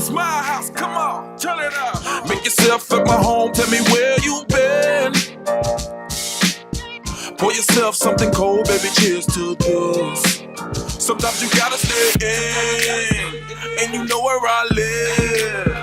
It's my house, come on, turn it up. Make yourself at my home, tell me where you been. Pour yourself something cold, baby, cheers to this. Sometimes you gotta stay in, and you know where I live.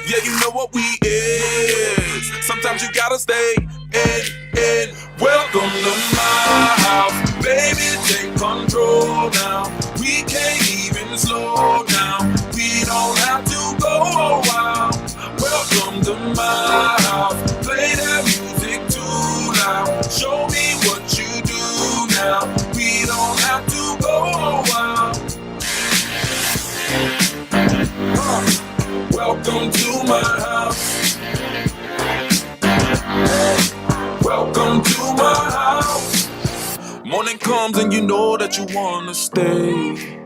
Yeah, you know what we is. Sometimes you gotta stay in. Welcome to my house, baby, take control now. We can't even slow down. We don't have to go a while. Welcome to my house, play that music too loud. Show me what you do now. We don't have to go a while. Welcome to my house. Welcome to my house. Morning comes and you know that you wanna stay.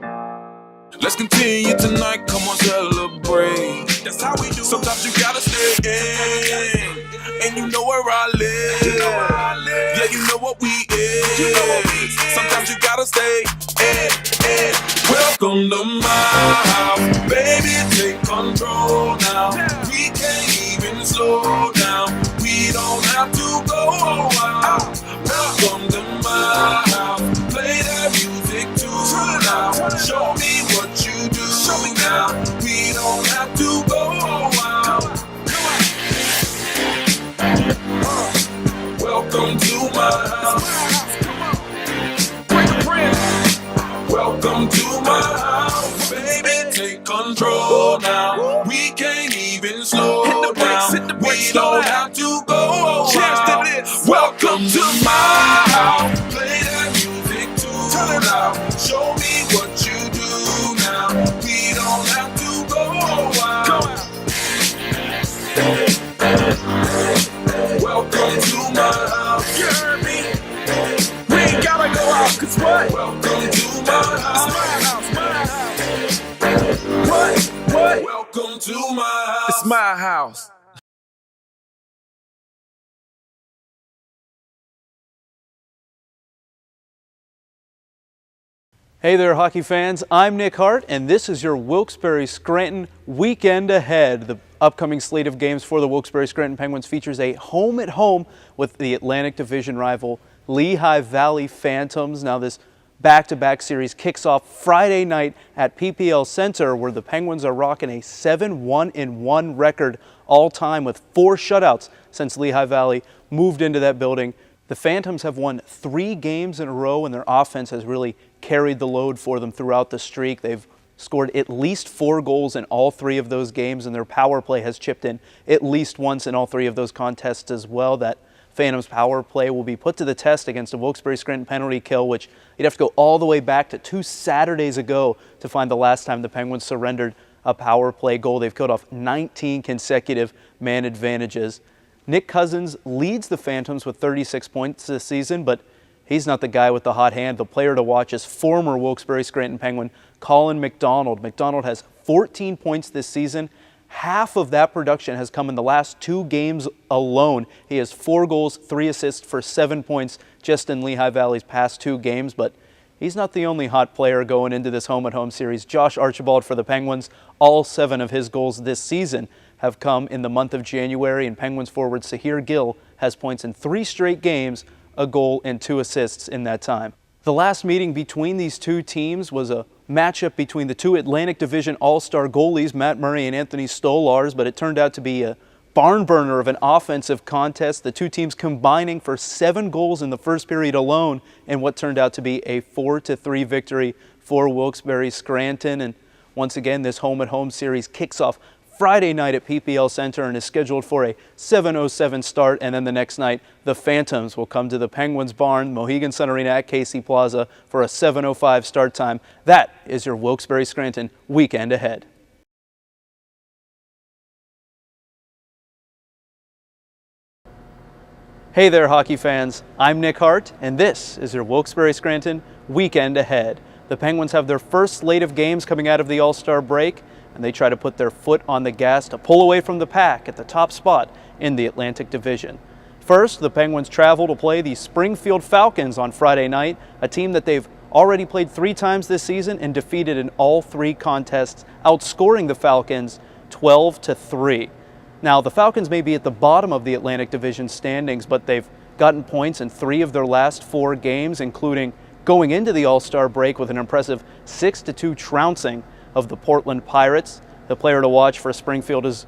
Let's continue tonight, come on, celebrate. That's how we do. Sometimes you gotta stay in, and you know where I live. Yeah, you know what we is. Sometimes you gotta stay in. Welcome to my house, baby, take control now. We can't even slow down. We don't have to go a while. Welcome to my house, play that music too loud. Show me what you do now. We don't have to go a while. Welcome to my house. Welcome to my house, baby, take control now. We can't even slow down. We don't have to go a while. Welcome to my house, play that music too loud. Show me what you do now. We don't have to go a while. Welcome to my house. You heard me? We ain't gotta go out, cause what? Welcome to my house. It's my house, my house. What? Welcome to my house. It's my house. Hey there, hockey fans. I'm Nick Hart, and this is your Wilkes-Barre Scranton Weekend Ahead. The upcoming slate of games for the Wilkes-Barre Scranton Penguins features a home-at-home with the Atlantic Division rival Lehigh Valley Phantoms. Now, this back-to-back series kicks off Friday night at PPL Center, where the Penguins are rocking a 7-1-1 record all-time with 4 shutouts since Lehigh Valley moved into that building. The Phantoms have won 3 games in a row, and their offense has really carried the load for them throughout the streak. They've scored at least 4 goals in all 3 of those games, and their power play has chipped in at least once in all 3 of those contests as well. That Phantoms power play will be put to the test against a Wilkes-Barre Scranton penalty kill, which you'd have to go all the way back to 2 Saturdays ago to find the last time the Penguins surrendered a power play goal. They've killed off 19 consecutive man advantages. Nick Cousins leads the Phantoms with 36 points this season, but he's not the guy with the hot hand. The player to watch is former Wilkes-Barre Scranton Penguin Colin McDonald. McDonald has 14 points this season. Half of that production has come in the last 2 games alone. He has 4 goals, 3 assists for 7 points just in Lehigh Valley's past 2 games, but he's not the only hot player going into this home-at-home series. Josh Archibald for the Penguins, all 7 of his goals this season have come in the month of January, and Penguins forward Sahir Gill has points in 3 straight games, a goal and 2 assists in that time. The last meeting between these 2 teams was a matchup between the 2 Atlantic Division All-Star goalies, Matt Murray and Anthony Stolars, but it turned out to be a barn burner of an offensive contest. The 2 teams combining for 7 goals in the first period alone in what turned out to be a 4-3 victory for Wilkes-Barre Scranton. And once again, this home-at-home series kicks off Friday night at PPL Center and is scheduled for a 7:07 start, and then the next night the Phantoms will come to the Penguins barn, Mohegan Sun Arena at Casey Plaza for a 7:05 start time. That is your Wilkes-Barre Scranton Weekend Ahead. Hey there, hockey fans. I'm Nick Hart, and this is your Wilkes-Barre Scranton Weekend Ahead. The Penguins have their first slate of games coming out of the All-Star break, and they try to put their foot on the gas to pull away from the pack at the top spot in the Atlantic Division. First, the Penguins travel to play the Springfield Falcons on Friday night, a team that they've already played 3 times this season and defeated in all 3 contests, outscoring the Falcons 12-3. Now, the Falcons may be at the bottom of the Atlantic Division standings, but they've gotten points in 3 of their last 4 games, including going into the All-Star break with an impressive 6-2 trouncing of the Portland Pirates. The player to watch for Springfield is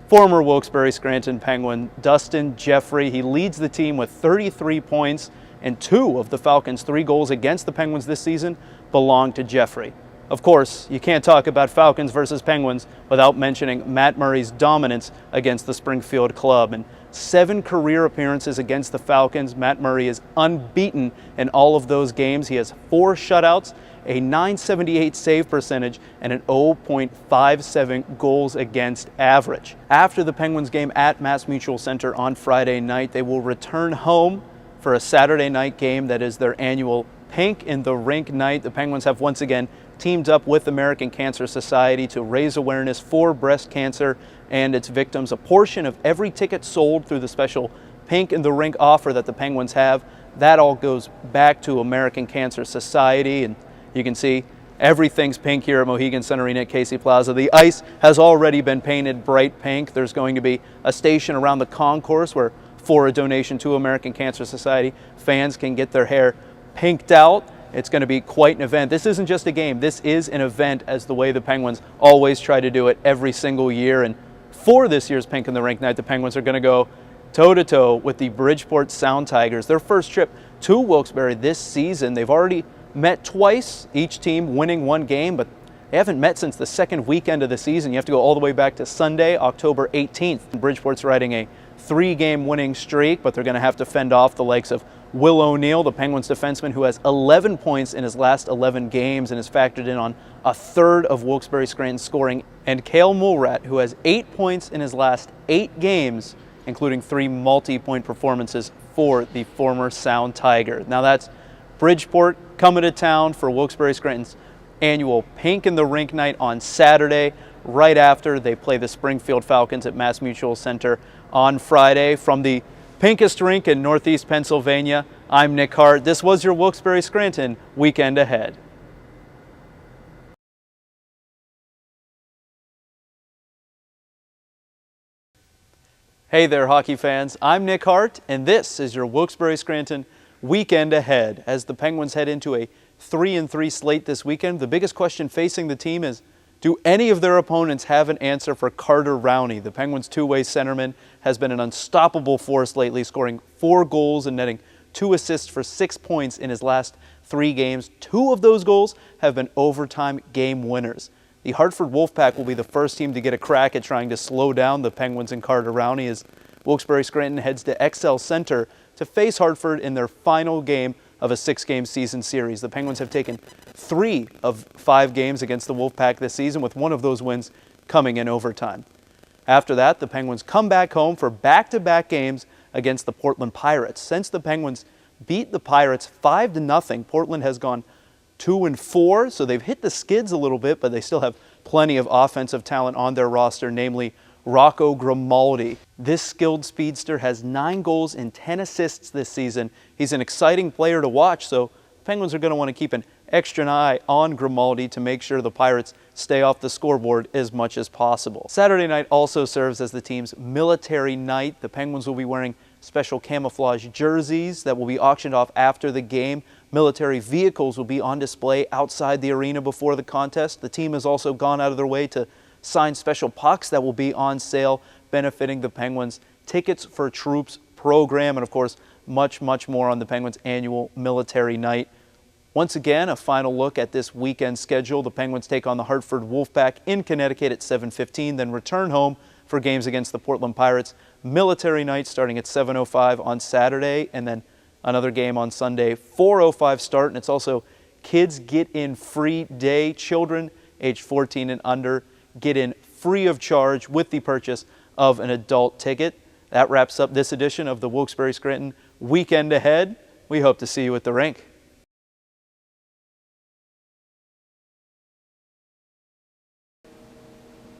former Wilkes-Barre Scranton Penguin Dustin Jeffrey. He leads the team with 33 points, and 2 of the Falcons' 3 goals against the Penguins this season belong to Jeffrey. Of course, you can't talk about Falcons versus Penguins without mentioning Matt Murray's dominance against the Springfield club. In 7 career appearances against the Falcons, Matt Murray is unbeaten in all of those games. He has 4 shutouts, a .978 save percentage, and an 0.57 goals against average. After the Penguins game at Mass Mutual Center on Friday night, they will return home for a Saturday night game that is their annual Pink in the Rink night. The Penguins have once again teamed up with American Cancer Society to raise awareness for breast cancer and its victims. A portion of every ticket sold through the special Pink in the Rink offer that the Penguins have, that all goes back to American Cancer Society. And you can see everything's pink here at Mohegan Sun Arena at Casey Plaza. The ice has already been painted bright pink. There's going to be a station around the concourse where, for a donation to American Cancer Society, fans can get their hair pinked out. It's going to be quite an event. This isn't just a game. This is an event, as the way the Penguins always try to do it every single year. And for this year's Pink in the Rink night, the Penguins are going to go toe-to-toe with the Bridgeport Sound Tigers. Their first trip to Wilkes-Barre this season. They've already met twice, each team winning 1 game, but they haven't met since the second weekend of the season. You have to go all the way back to Sunday, October 18th. Bridgeport's riding a 3-game winning streak, but they're going to have to fend off the likes of Will O'Neill, the Penguins defenseman, who has 11 points in his last 11 games and is factored in on a third of Wilkes-Barre Scranton's scoring, and Cale Mulrat, who has 8 points in his last 8 games, including 3 multi-point performances for the former Sound Tiger. Now that's Bridgeport coming to town for Wilkes-Barre Scranton's annual Pink in the Rink night on Saturday, right after they play the Springfield Falcons at Mass Mutual Center on Friday. From the pinkest rink in Northeast Pennsylvania, I'm Nick Hart. This was your Wilkes-Barre Scranton Weekend Ahead. Hey there, hockey fans. I'm Nick Hart, and this is your Wilkes-Barre Scranton Weekend Ahead. As the Penguins head into a 3-3 slate this weekend, the biggest question facing the team is, do any of their opponents have an answer for Carter Rowney? The Penguins' two-way centerman has been an unstoppable force lately, scoring 4 goals and netting 2 assists for 6 points in his last 3 games. 2 of those goals have been overtime game winners. The Hartford Wolfpack will be the first team to get a crack at trying to slow down the Penguins and Carter Rowney as Wilkes-Barre Scranton heads to XL Center to face Hartford in their final game of a 6-game season series. The Penguins have taken 3 of 5 games against the Wolfpack this season, with 1 of those wins coming in overtime. After that, the Penguins come back home for back-to-back games against the Portland Pirates. Since the Penguins beat the Pirates 5-0, Portland has gone 2-4, so they've hit the skids a little bit, but they still have plenty of offensive talent on their roster, namely Rocco Grimaldi. This skilled speedster has 9 goals and 10 assists this season. He's an exciting player to watch, so Penguins are going to want to keep an extra eye on Grimaldi to make sure the Pirates stay off the scoreboard as much as possible. Saturday night also serves as the team's military night. The Penguins will be wearing special camouflage jerseys that will be auctioned off after the game. Military vehicles will be on display outside the arena before the contest. The team has also gone out of their way to sign special pucks that will be on sale, benefiting the Penguins' Tickets for Troops program, and of course, much more on the Penguins' annual military night. Once again, a final look at this weekend schedule. The Penguins take on the Hartford Wolfpack in Connecticut at 7:15, then return home for games against the Portland Pirates. Military night starting at 7:05 on Saturday, and then another game on Sunday, 4:05 start, and it's also Kids Get In Free Day. Children aged 14 and under get in free of charge with the purchase of an adult ticket. That wraps up this edition of the Wilkes-Barre Scranton Weekend Ahead. We hope to see you at the rink.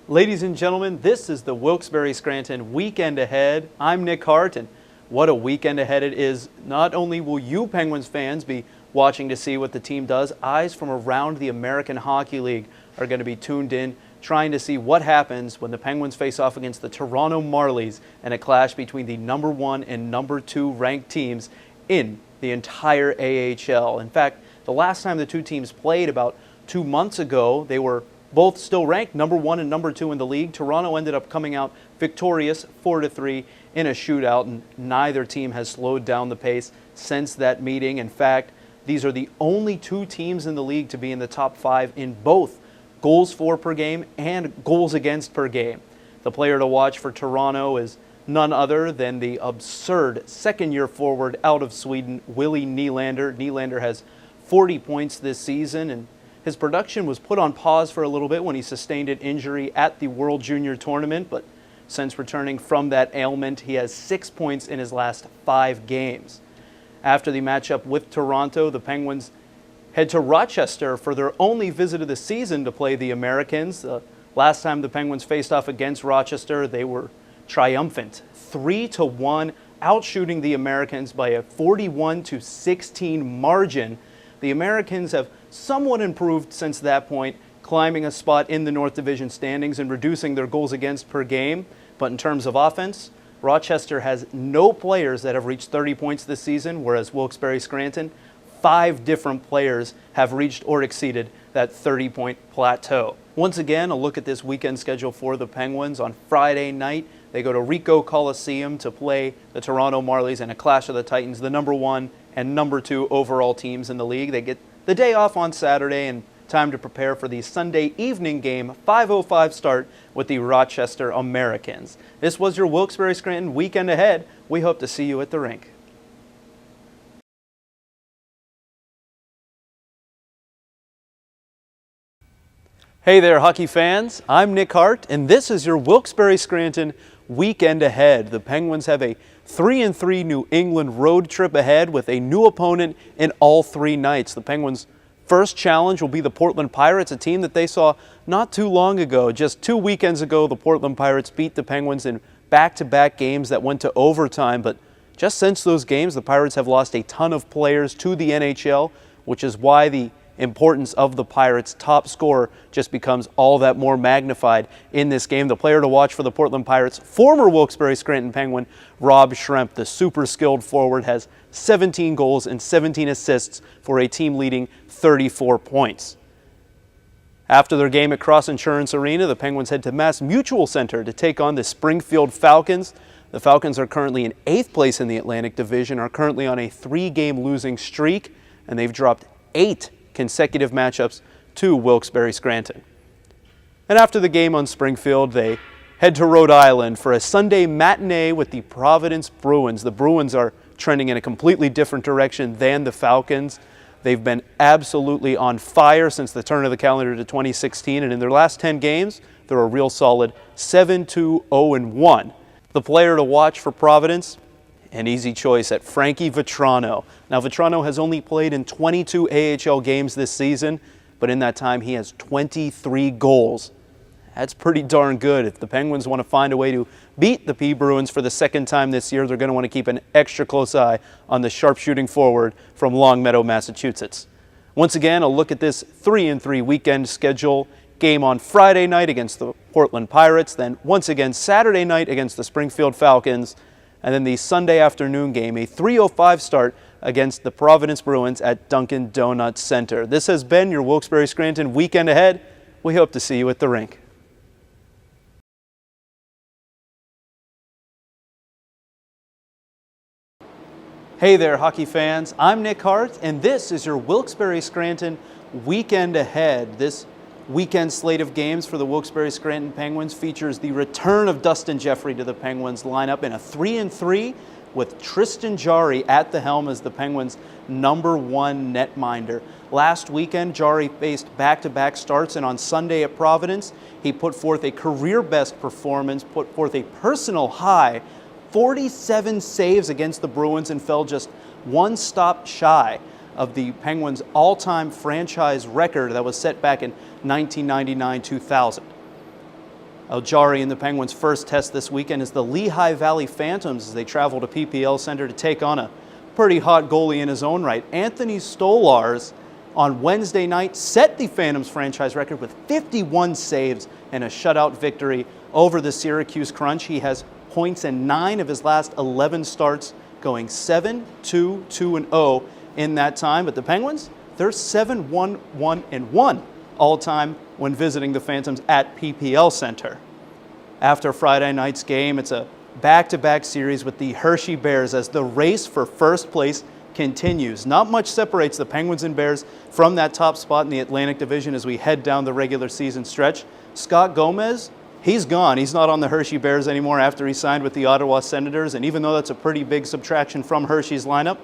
Ladies and gentlemen, this is the Wilkes-Barre Scranton Weekend Ahead. I'm Nick Hart, and what a weekend ahead it is. Not only will you Penguins fans be watching to see what the team does, eyes from around the American Hockey League are going to be tuned in, trying to see what happens when the Penguins face off against the Toronto Marlies in a clash between the number 1 and number 2 ranked teams in the entire AHL. In fact, the last time the two teams played about 2 months ago, they were both still ranked number 1 and number 2 in the league. Toronto ended up coming out victorious 4-3 in a shootout, and neither team has slowed down the pace since that meeting. In fact, these are the only two teams in the league to be in the top 5 in both goals for per game and goals against per game. The player to watch for Toronto is none other than the absurd second-year forward out of Sweden, Willie Nylander. Nylander has 40 points this season, and his production was put on pause for a little bit when he sustained an injury at the World Junior Tournament, but since returning from that ailment, he has 6 points in his last 5 games. After the matchup with Toronto, the Penguins head to Rochester for their only visit of the season to play the Americans. Last time the Penguins faced off against Rochester, they were triumphant, 3-1, outshooting the Americans by a 41-16 margin. The Americans have somewhat improved since that point, climbing a spot in the North Division standings and reducing their goals against per game. But in terms of offense, Rochester has no players that have reached 30 points this season, whereas Wilkes-Barre Scranton, 5 different players have reached or exceeded that 30-point plateau. Once again, a look at this weekend schedule for the Penguins. On Friday night, they go to Ricoh Coliseum to play the Toronto Marlies in a clash of the Titans, the number 1 and number 2 overall teams in the league. They get the day off on Saturday and time to prepare for the Sunday evening game, 5:05 start with the Rochester Americans. This was your Wilkes-Barre Scranton Weekend Ahead. We hope to see you at the rink. Hey there, hockey fans. I'm Nick Hart, and this is your Wilkes-Barre Scranton Weekend Ahead. The Penguins have a 3-3 New England road trip ahead with a new opponent in all 3 nights. The Penguins' first challenge will be the Portland Pirates, a team that they saw not too long ago. Just 2 weekends ago, the Portland Pirates beat the Penguins in back-to-back games that went to overtime. But just since those games, the Pirates have lost a ton of players to the NHL, which is why the importance of the Pirates' top scorer just becomes all that more magnified in this game. The player to watch for the Portland Pirates, former Wilkes-Barre Scranton Penguin Rob Schremp, the super skilled forward, has 17 goals and 17 assists for a team-leading 34 points. After their game at Cross Insurance Arena, the Penguins head to Mass Mutual Center to take on the Springfield Falcons. The Falcons are currently in 8th place in the Atlantic Division, are currently on a 3-game losing streak, and they've dropped 8 consecutive matchups to Wilkes-Barre Scranton. And after the game on Springfield, they head to Rhode Island for a Sunday matinee with the Providence Bruins. The Bruins are trending in a completely different direction than the Falcons. They've been absolutely on fire since the turn of the calendar to 2016, and in their last 10 games, they're a real solid 7-2-0-1. The player to watch for Providence, an easy choice at Frankie Vatrano. Now, Vatrano has only played in 22 AHL games this season, but in that time he has 23 goals. That's pretty darn good. If the Penguins want to find a way to beat the P Bruins for the second time this year, they're going to want to keep an extra close eye on the sharpshooting forward from Longmeadow, Massachusetts. Once again, a look at this 3-3 weekend schedule. Game on Friday night against the Portland Pirates, then once again Saturday night against the Springfield Falcons, and then the Sunday afternoon game, a 3:05 start against the Providence Bruins at Dunkin' Donuts Center. This has been your Wilkes-Barre Scranton Weekend Ahead. We hope to see you at the rink. Hey there, hockey fans. I'm Nick Hart, and this is your Wilkes-Barre Scranton Weekend Ahead. This weekend slate of games for the Wilkes-Barre Scranton Penguins features the return of Dustin Jeffrey to the Penguins lineup in a 3-3 with Tristan Jarry at the helm as the Penguins' number 1 netminder. Last weekend, Jarry faced back-to-back starts, and on Sunday at Providence, he put forth a career-best performance, put forth a personal high, 47 saves against the Bruins, and fell just 1 stop shy of the Penguins' all-time franchise record that was set back in 1999-2000. Jarry and the Penguins' first test this weekend is the Lehigh Valley Phantoms as they travel to PPL Center to take on a pretty hot goalie in his own right. Anthony Stolarz on Wednesday night set the Phantoms franchise record with 51 saves and a shutout victory over the Syracuse Crunch. He has points in 9 of his last 11 starts, going 7-2-2-0 in that time. But the Penguins, they're 7-1-1-1 all-time when visiting the Phantoms at PPL Center. After Friday night's game, it's a back-to-back series with the Hershey Bears as the race for first place continues. Not much separates the Penguins and Bears from that top spot in the Atlantic Division as we head down the regular season stretch. Scott Gomez, he's gone. He's not on the Hershey Bears anymore after he signed with the Ottawa Senators, and even though that's a pretty big subtraction from Hershey's lineup,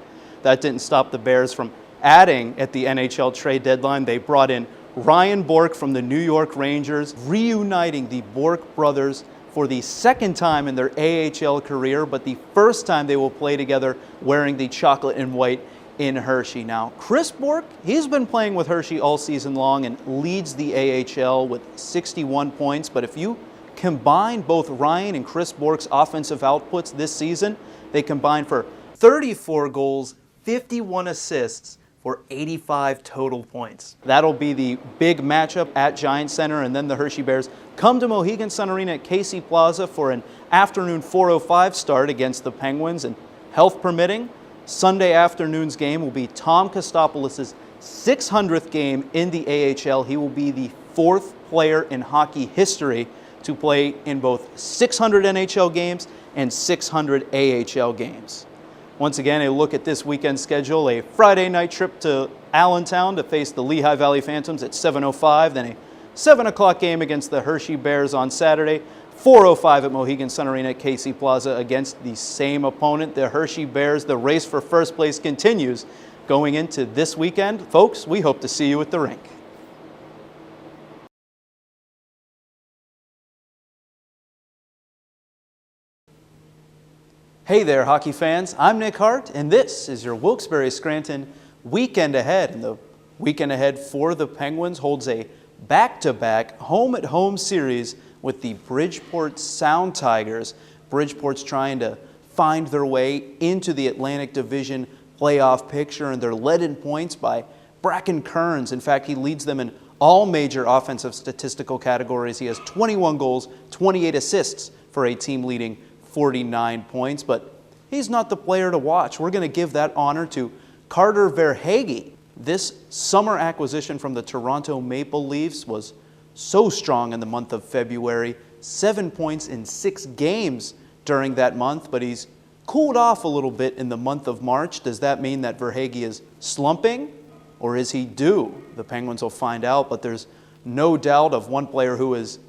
that didn't stop the Bears from adding at the NHL trade deadline. They brought in Ryan Bourque from the New York Rangers, reuniting the Bourque brothers for the second time in their AHL career, but the first time they will play together wearing the chocolate and white in Hershey. Now, Chris Bourque, he's been playing with Hershey all season long and leads the AHL with 61 points, but if you combine both Ryan and Chris Bourque's offensive outputs this season, they combine for 34 goals, 51 assists, for 85 total points. That'll be the big matchup at Giant Center, and then the Hershey Bears come to Mohegan Sun Arena at Casey Plaza for an afternoon 4:05 start against the Penguins, and health permitting, Sunday afternoon's game will be Tom Kostopoulos' 600th game in the AHL. He will be the 4th player in hockey history to play in both 600 NHL games and 600 AHL games. Once again, a look at this weekend's schedule: a Friday night trip to Allentown to face the Lehigh Valley Phantoms at 7:05, then a 7 o'clock game against the Hershey Bears on Saturday, 4:05 at Mohegan Sun Arena at Casey Plaza against the same opponent, the Hershey Bears. The race for first place continues going into this weekend. Folks, we hope to see you at the rink. Hey there, hockey fans. I'm Nick Hart, and this is your Wilkes-Barre Scranton Weekend Ahead. And the Weekend Ahead for the Penguins holds a back-to-back home-at-home series with the Bridgeport Sound Tigers. Bridgeport's trying to find their way into the Atlantic Division playoff picture, and they're led in points by Bracken Kearns. In fact, he leads them in all major offensive statistical categories. He has 21 goals, 28 assists for a team leading 49 points, but he's not the player to watch. We're going to give that honor to Carter Verhaeghe. This summer acquisition from the Toronto Maple Leafs was so strong in the month of February. 7 points in 6 games during that month, but he's cooled off a little bit in the month of March. Does that mean that Verhaeghe is slumping, or is he due? The Penguins will find out, but there's no doubt of one player who is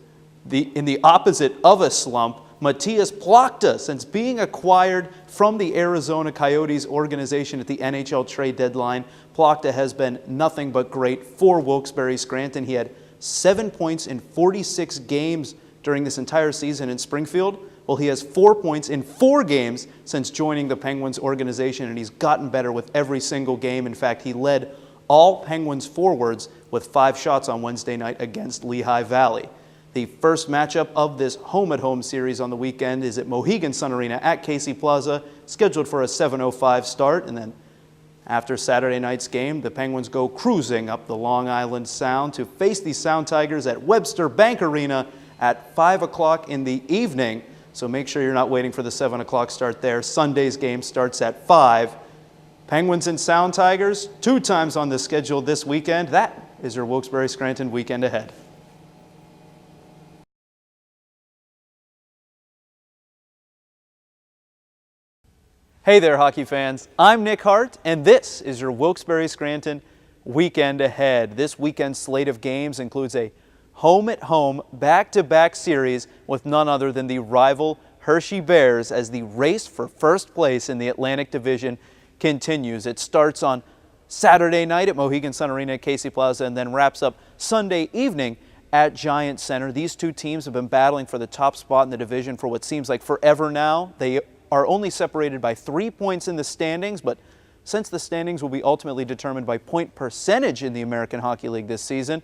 in the opposite of a slump. Matthias Plachta, since being acquired from the Arizona Coyotes organization at the NHL trade deadline, Plachta has been nothing but great for Wilkes-Barre Scranton. He had 7 points in 46 games during this entire season in Springfield. Well, he has 4 points in 4 games since joining the Penguins organization, and he's gotten better with every single game. In fact, he led all Penguins forwards with 5 shots on Wednesday night against Lehigh Valley. The first matchup of this home-at-home series on the weekend is at Mohegan Sun Arena at Casey Plaza, scheduled for a 7:05 start. And then after Saturday night's game, the Penguins go cruising up the Long Island Sound to face the Sound Tigers at Webster Bank Arena at 5 o'clock in the evening. So make sure you're not waiting for the 7 o'clock start there. Sunday's game starts at 5. Penguins and Sound Tigers, 2 times on the schedule this weekend. That is your Wilkes-Barre Scranton Weekend Ahead. Hey there, hockey fans. I'm Nick Hart, and this is your Wilkes-Barre Scranton Weekend Ahead. This weekend's slate of games includes a home-at-home back-to-back series with none other than the rival Hershey Bears as the race for first place in the Atlantic Division continues. It starts on Saturday night at Mohegan Sun Arena at Casey Plaza and then wraps up Sunday evening at Giant Center. These two teams have been battling for the top spot in the division for what seems like forever now. They are only separated by 3 points in the standings, but since the standings will be ultimately determined by point percentage in the American Hockey League this season,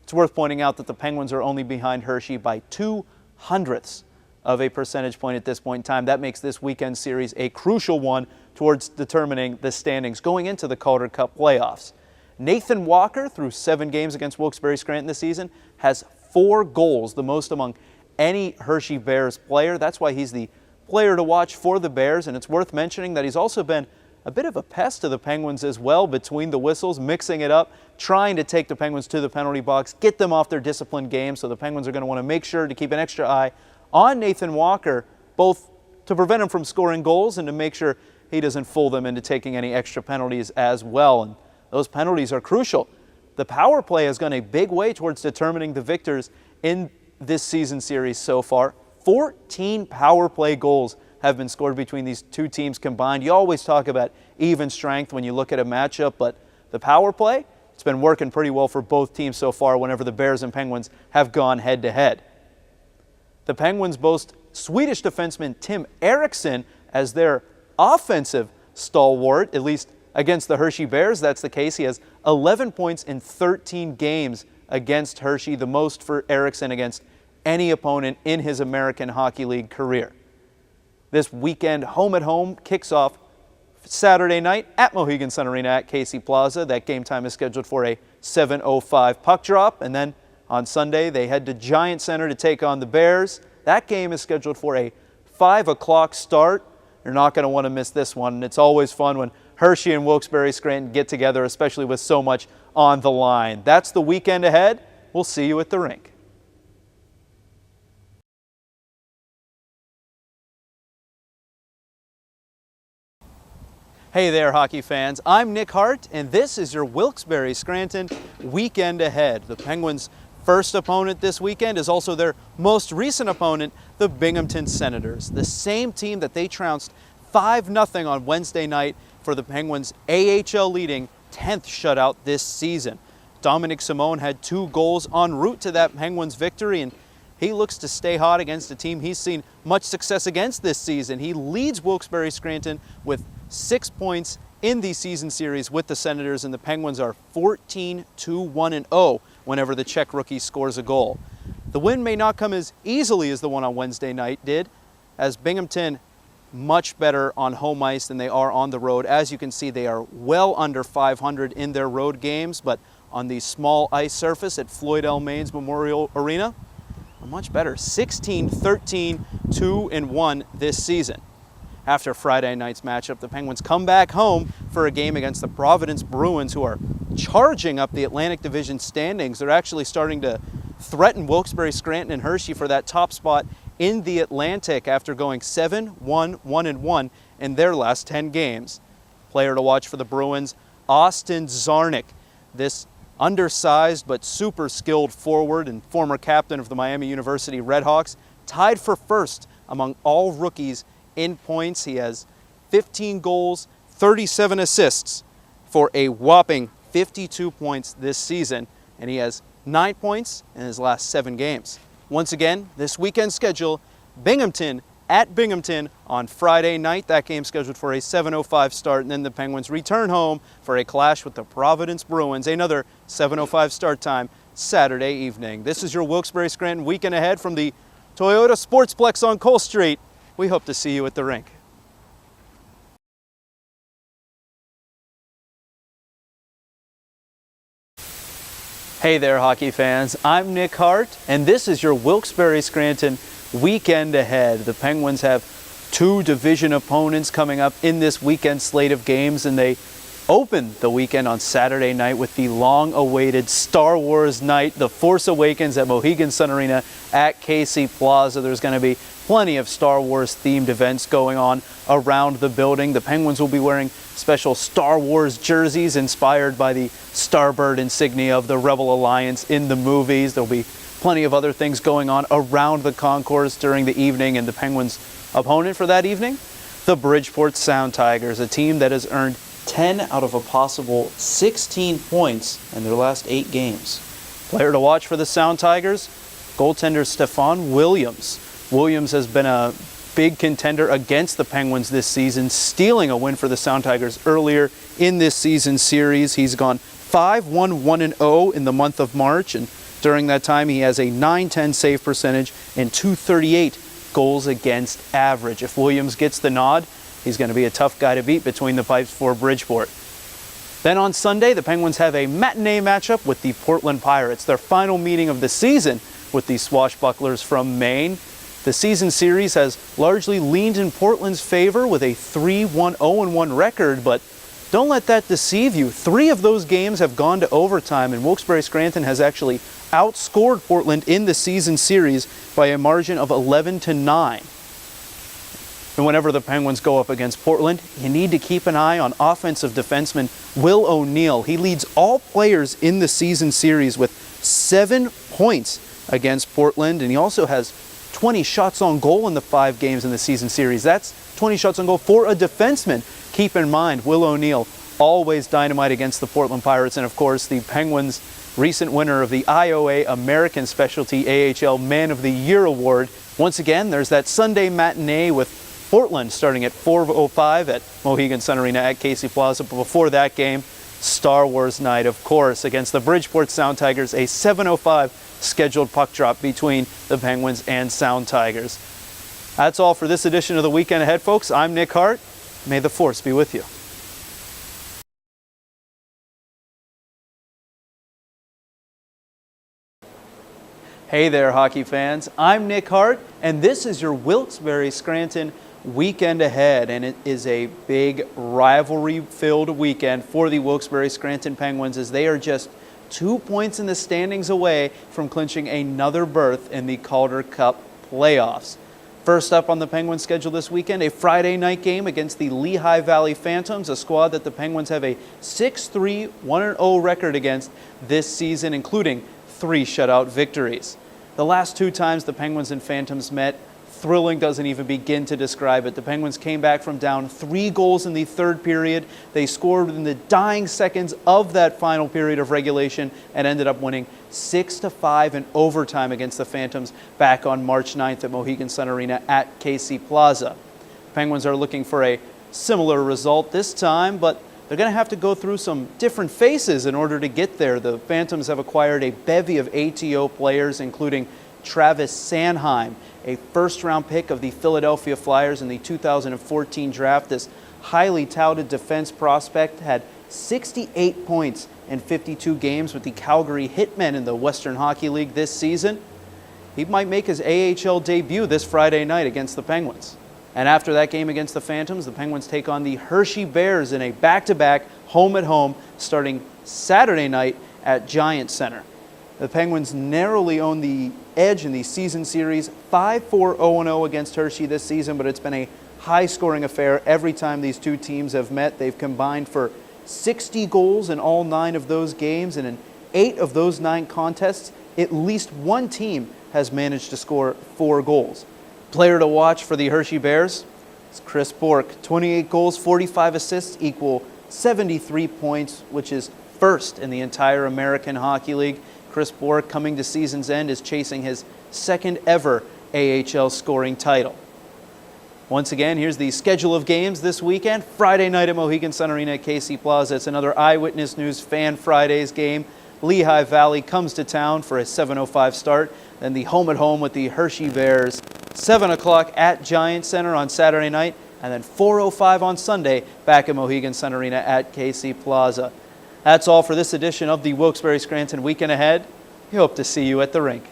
it's worth pointing out that the Penguins are only behind Hershey by 0.02 of a percentage point at this point in time. That makes this weekend series a crucial one towards determining the standings going into the Calder Cup playoffs. Nathan Walker, through 7 games against Wilkes-Barre Scranton this season, has 4 goals, the most among any Hershey Bears player. That's why he's the player to watch for the Bears, and it's worth mentioning that he's also been a bit of a pest to the Penguins as well between the whistles, mixing it up, trying to take the Penguins to the penalty box, get them off their disciplined game. So the Penguins are going to want to make sure to keep an extra eye on Nathan Walker, both to prevent him from scoring goals and to make sure he doesn't fool them into taking any extra penalties as well. And those penalties are crucial. The power play has gone a big way towards determining the victors in this season series so far. 14 power play goals have been scored between these two teams combined. You always talk about even strength when you look at a matchup, but the power play, it's been working pretty well for both teams so far whenever the Bears and Penguins have gone head-to-head. The Penguins boast Swedish defenseman Tim Eriksson as their offensive stalwart, at least against the Hershey Bears. That's the case. He has 11 points in 13 games against Hershey, the most for Eriksson against any opponent in his American Hockey League career. This weekend home-at-home kicks off Saturday night at Mohegan Sun Arena at Casey Plaza. That game time is scheduled for a 7:05 puck drop. And then on Sunday, they head to Giant Center to take on the Bears. That game is scheduled for a 5 o'clock start. You're not going to want to miss this one. And it's always fun when Hershey and Wilkes-Barre Scranton get together, especially with so much on the line. That's the weekend ahead. We'll see you at the rink. Hey there, hockey fans. I'm Nick Hart, and this is your Wilkes-Barre Scranton weekend ahead. The Penguins' first opponent this weekend is also their most recent opponent, the Binghamton Senators, the same team that they trounced 5-0 on Wednesday night for the Penguins' AHL leading 10th shutout this season. Dominic Simone had 2 goals en route to that Penguins victory, and he looks to stay hot against a team he's seen much success against this season. He leads Wilkes-Barre Scranton with 6 points in the season series with the Senators, and the Penguins are 14-1-0 whenever the Czech rookie scores a goal. The win may not come as easily as the one on Wednesday night did, as Binghamton much better on home ice than they are on the road. As you can see, they are well under 500 in their road games, but on the small ice surface at Floyd L. Maines Memorial Arena, much better. 16-13, 2-1 this season. After Friday night's matchup, the Penguins come back home for a game against the Providence Bruins, who are charging up the Atlantic Division standings. They're actually starting to threaten Wilkes-Barre, Scranton, and Hershey for that top spot in the Atlantic after going 7-1-1-1 in their last 10 games. Player to watch for the Bruins, Austin Czarnik. This undersized but super skilled forward and former captain of the Miami University Redhawks, tied for first among all rookies in points. He has 15 goals, 37 assists for a whopping 52 points this season, and he has 9 points in his last 7 games. Once again, this weekend schedule, Binghamton at Binghamton on Friday night. That game scheduled for a 7:05 start, and then the Penguins return home for a clash with the Providence Bruins, another 7:05 start time Saturday evening. This is your Wilkes-Barre Scranton weekend ahead from the Toyota Sportsplex on Cole Street. We hope to see you at the rink. Hey there, hockey fans. I'm Nick Hart, and this is your Wilkes-Barre Scranton weekend ahead. The Penguins have 2 division opponents coming up in this weekend slate of games, and they open the weekend on Saturday night with the long-awaited Star Wars night, The Force Awakens at Mohegan Sun Arena at Casey Plaza. There's going to be plenty of Star Wars themed events going on around the building. The Penguins will be wearing special Star Wars jerseys inspired by the Starbird insignia of the Rebel Alliance in the movies. There'll be plenty of other things going on around the concourse during the evening, and the Penguins' opponent for that evening, the Bridgeport Sound Tigers, a team that has earned 10 out of a possible 16 points in their last 8 games. Player to watch for the Sound Tigers, goaltender Stefan Williams. Williams has been a big contender against the Penguins this season, stealing a win for the Sound Tigers earlier in this season series. He's gone 5-1-1-0 in the month of March, and during that time he has a .910 save percentage and .238 goals against average. If Williams gets the nod, he's going to be a tough guy to beat between the pipes for Bridgeport. Then on Sunday, the Penguins have a matinee matchup with the Portland Pirates, their final meeting of the season with the swashbucklers from Maine. The season series has largely leaned in Portland's favor with a 3-1-0-1 record, but don't let that deceive you. 3 of those games have gone to overtime, and Wilkes-Barre Scranton has actually outscored Portland in the season series by a margin of 11-9. And whenever the Penguins go up against Portland, you need to keep an eye on offensive defenseman Will O'Neill. He leads all players in the season series with 7 points against Portland, and he also has 20 shots on goal in the 5 games in the season series. That's 20 shots on goal for a defenseman. Keep in mind, Will O'Neill, always dynamite against the Portland Pirates, and of course the Penguins' recent winner of the IOA American Specialty AHL Man of the Year Award. Once again, there's that Sunday matinee with Portland starting at 4:05 at Mohegan Sun Arena at Casey Plaza. But before that game, Star Wars night, of course, against the Bridgeport Sound Tigers, a 7:05 scheduled puck drop between the Penguins and Sound Tigers. That's all for this edition of the Weekend Ahead, folks. I'm Nick Hart. May the force be with you. Hey there, hockey fans. I'm Nick Hart, and this is your Wilkes-Barre Scranton Weekend Ahead, and it is a big rivalry-filled weekend for the Wilkes-Barre Scranton Penguins, as they are just 2 points in the standings away from clinching another berth in the Calder Cup playoffs. First up on the Penguins schedule this weekend, a Friday night game against the Lehigh Valley Phantoms, a squad that the Penguins have a 6-3, 1-0 record against this season, including 3 shutout victories. The last 2 times the Penguins and Phantoms met, thrilling doesn't even begin to describe it. The Penguins came back from down 3 goals in the third period. They scored in the dying seconds of that final period of regulation and ended up winning 6-5 in overtime against the Phantoms back on March 9th at Mohegan Sun Arena at Casey Plaza. Penguins are looking for a similar result this time, but they're going to have to go through some different phases in order to get there. The Phantoms have acquired a bevy of ATO players, including Travis Sanheim, a first-round pick of the Philadelphia Flyers in the 2014 draft. This highly touted defense prospect had 68 points in 52 games with the Calgary Hitmen in the Western Hockey League this season. He might make his AHL debut this Friday night against the Penguins. And after that game against the Phantoms, the Penguins take on the Hershey Bears in a back-to-back home-at-home starting Saturday night at Giant Center. The Penguins narrowly own the edge in the season series, 5-4-0-0 against Hershey this season, but it's been a high-scoring affair every time these two teams have met. They've combined for 60 goals in all 9 of those games, and in 8 of those 9 contests, at least one team has managed to score 4 goals. Player to watch for the Hershey Bears is Chris Bourque. 28 goals, 45 assists equal 73 points, which is first in the entire American Hockey League. Chris Bourque, coming to season's end, is chasing his second ever AHL scoring title. Once again, here's the schedule of games this weekend. Friday night at Mohegan Sun Arena at Casey Plaza. It's another Eyewitness News Fan Fridays game. Lehigh Valley comes to town for a 7:05 start. Then the home-at-home with the Hershey Bears. 7 o'clock at Giant Center on Saturday night. And then 4:05 on Sunday back at Mohegan Sun Arena at Casey Plaza. That's all for this edition of the Wilkes-Barre Scranton Weekend Ahead. We hope to see you at the rink.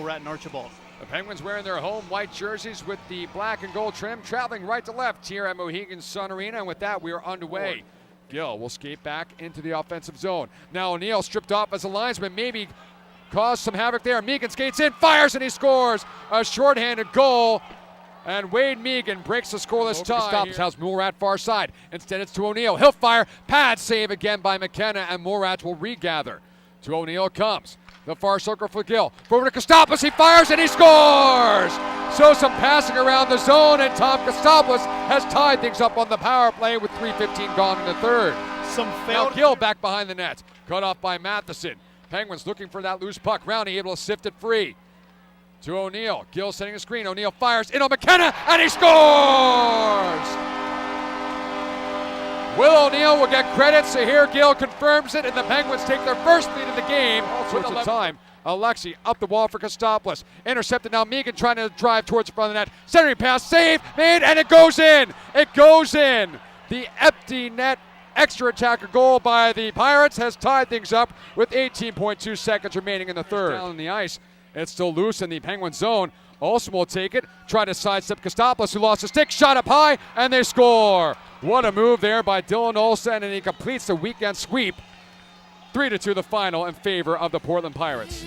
And Archibald. The Penguins wearing their home white jerseys with the black and gold trim, traveling right to left here at Mohegan Sun Arena. And with that, we are underway. Gill will skate back into the offensive zone. Now O'Neill stripped off as a linesman, maybe caused some havoc there. Megan skates in, fires, and he scores a shorthanded goal. And Wade Megan breaks the scoreless tie. Stops, has Murat far side. Instead, it's to O'Neill. He'll fire, pad save again by McKenna, and Murat will regather. To O'Neill comes. The far circle for Gill. Over to Kostopoulos, he fires and he scores! So some passing around the zone, and Tom Kostopoulos has tied things up on the power play with 3:15 gone in the third. Now Gill back behind the net. Cut off by Matheson. Penguins looking for that loose puck. Rowney able to sift it free. To O'Neill. Gill setting a screen. O'Neill fires in on McKenna and he scores! Will O'Neill will get credit, so here Gill confirms it, and the Penguins take their first lead of the game. With the time, Alexi up the wall for Kostopoulos. Intercepted now, Megan trying to drive towards the front of the net. Centering pass, save, made, and it goes in. It goes in. The empty net extra attacker goal by the Pirates has tied things up with 18.2 seconds remaining in the third. Down on the ice, it's still loose in the Penguin zone. Olsen will take it, try to sidestep Kostopoulos, who lost a stick, shot up high, and they score. What a move there by Dylan Olsen, and he completes the weekend sweep. 3-2 the final in favor of the Portland Pirates.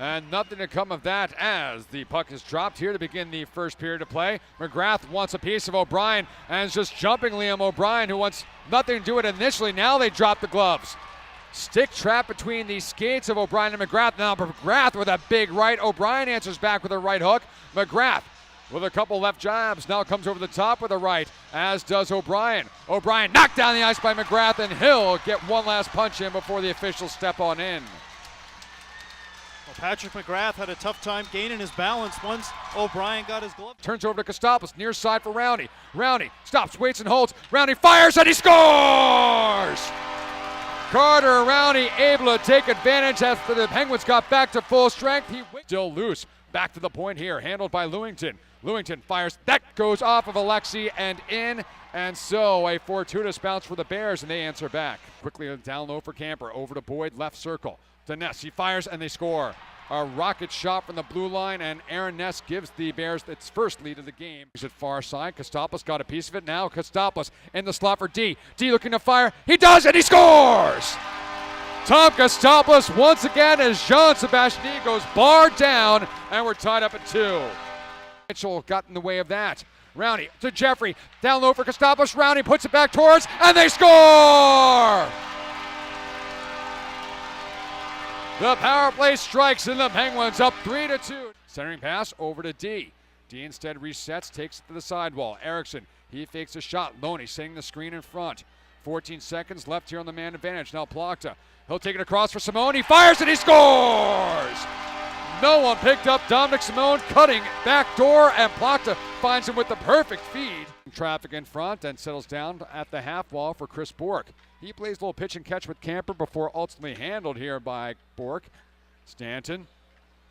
And nothing to come of that as the puck is dropped here to begin the first period of play. McGrath wants a piece of O'Brien and is just jumping Liam O'Brien, who wants nothing to do with it initially. Now they drop the gloves. Stick trap between the skates of O'Brien and McGrath. Now McGrath with a big right. O'Brien answers back with a right hook. McGrath with a couple left jabs now comes over the top with a right, as does O'Brien. O'Brien knocked down the ice by McGrath, and he'll get one last punch in before the officials step on in. Well, Patrick McGrath had a tough time gaining his balance once O'Brien got his glove. Turns over to Kostopoulos, near side for Rowney. Rowney stops, waits, and holds. Rowney fires, and he scores! Carter Rowney able to take advantage after the Penguins got back to full strength. He still loose. Back to the point here, handled by Lewington. Lewington fires. That goes off of Alexi and in. And so a fortuitous bounce for the Bears, and they answer back. Quickly down low for Camper. Over to Boyd, left circle. To Ness. He fires, and they score. A rocket shot from the blue line, and Aaron Ness gives the Bears its first lead of the game. He's at far side. Kostopoulos got a piece of it now. Kostopoulos in the slot for D. D looking to fire. He does, and he scores! Tom Kostopoulos once again as Jean-Sebastien D goes barred down, and we're tied up at 2. Mitchell got in the way of that. Rowney to Jeffrey. Down low for Kostopoulos. Rowney puts it back towards, and they score! The power play strikes, and the Penguins up 3-2. Centering pass over to D. D instead resets, takes it to the sidewall. Erickson, he fakes a shot. Loney setting the screen in front. 14 seconds left here on the man advantage. Now Plachta. He'll take it across for Simone. He fires, and he scores! No one picked up Dominic Simone, cutting back door, and Plachta finds him with the perfect feed. Traffic in front and settles down at the half wall for Chris Bourque. He plays a little pitch and catch with Camper before ultimately handled here by Bourque. Stanton,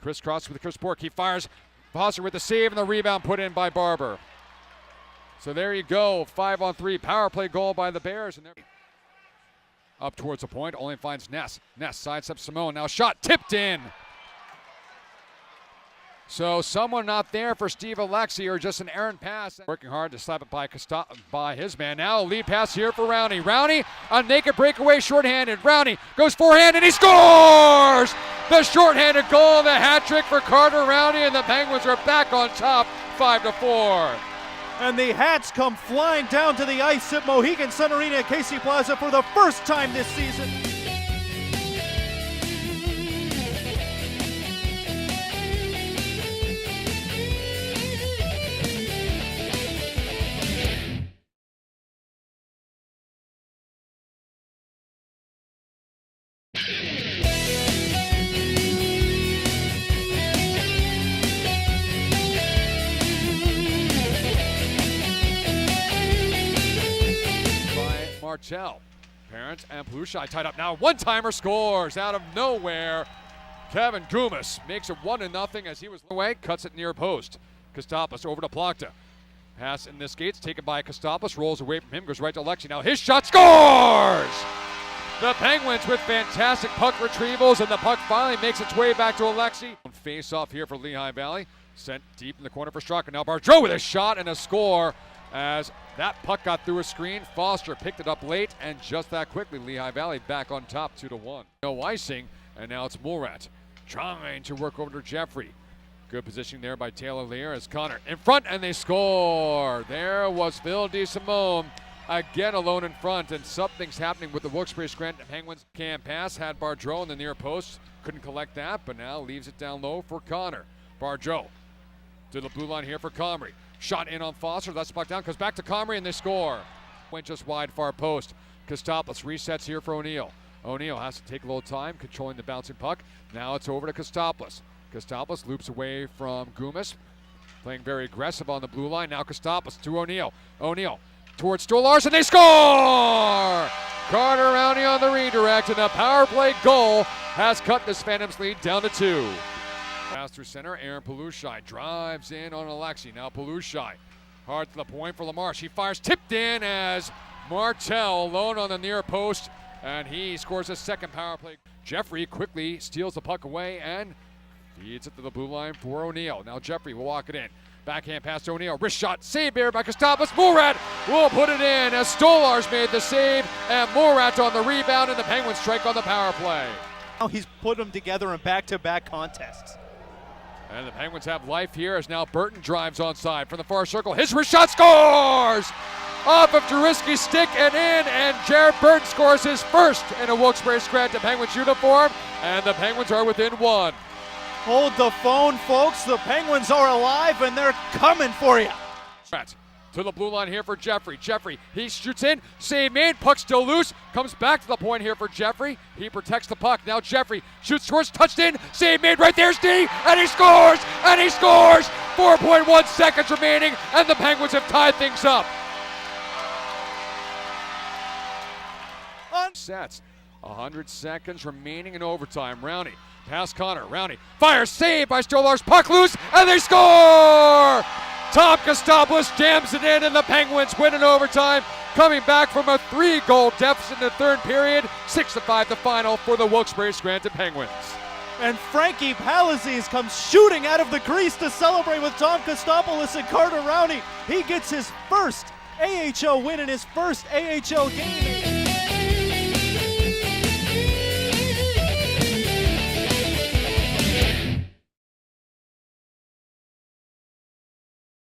crisscross with Chris Bourque. He fires. Foster with the save and the rebound put in by Barber. So there you go, 5-on-3 power play goal by the Bears. And up towards the point, only finds Ness. Ness sidesteps Simone. Now shot tipped in. So someone not there for Steve Alexi, or just an errant pass. Working hard to slap it by his man. Now a lead pass here for Rowney. Rowney, a naked breakaway, shorthanded. Rowney goes forehand, and he scores! The shorthanded goal, the hat trick for Carter Rowney, and the Penguins are back on top, 5-4. And the Hats come flying down to the ice at Mohegan Sun Arena at Casey Plaza for the first time this season. Martel. Parent and Plushai tied up now. One-timer scores out of nowhere. Kevin Gumas makes it 1-0 as he was away. Cuts it near post. Kostopoulos over to Plachta. Pass in the skates taken by Kostopoulos. Rolls away from him. Goes right to Alexi. Now his shot scores! The Penguins with fantastic puck retrievals, and the puck finally makes its way back to Alexi. Face off here for Lehigh Valley. Sent deep in the corner for Straka. Now Bardreau with a shot and a score. As that puck got through a screen, Foster picked it up late, and just that quickly, Lehigh Valley back on top 2-1. No icing, and now it's Murat trying to work over to Jeffrey. Good positioning there by Taylor Lear as Connor in front, and they score. There was Phil DeSimone again alone in front, and something's happening with the Wilkes-Barre Scranton Penguins. Can pass, had Bardreau in the near post, couldn't collect that, but now leaves it down low for Connor. Bardreau to the blue line here for Comrie. Shot in on Foster, that's puck down, comes back to Comrie, and they score. Went just wide, far post. Kostopoulos resets here for O'Neill. O'Neill has to take a little time controlling the bouncing puck. Now it's over to Kostopoulos. Kostopoulos loops away from Gumas, playing very aggressive on the blue line. Now Kostopoulos to O'Neill. O'Neill towards Stolarz, and they score! Carter Rowney on the redirect, and a power play goal has cut this Phantoms lead down to 2. Pass through center, Aaron Palushai drives in on Alexi. Now Palushai, hard to the point for Lamarche. He fires, tipped in as Martel alone on the near post, and he scores a second power play. Jeffrey quickly steals the puck away and feeds it to the blue line for O'Neill. Now Jeffrey will walk it in. Backhand pass to O'Neill. Wrist shot, save here by Kostopoulos. Murat will put it in as Stolarz made the save, and Murat on the rebound, and the Penguins strike on the power play. Now he's put them together in back-to-back contests. And the Penguins have life here as now Burton drives onside from the far circle. His wrist shot scores! Off of Juriski's stick and in, and Jared Burton scores his first in a Wilkes-Barre Scranton Penguins uniform, and the Penguins are within 1. Hold the phone, folks. The Penguins are alive, and they're coming for you. To the blue line here for Jeffrey. Jeffrey, he shoots in, save made, puck still loose, comes back to the point here for Jeffrey. He protects the puck. Now Jeffrey shoots towards, touched in, save made, right there's D, and he scores! And he scores! 4.1 seconds remaining, and the Penguins have tied things up. Sets. 100 seconds remaining in overtime. Rowney, pass Connor. Rowney, fire, save by Stolarz, puck loose, and they score! Tom Kostopoulos jams it in, and the Penguins win in overtime, coming back from a 3-goal deficit in the third period. 6-5 the final for the Wilkes-Barre Scranton Penguins. And Frankie Palazes comes shooting out of the crease to celebrate with Tom Kostopoulos and Carter Rowney. He gets his first AHL win in his first AHL game.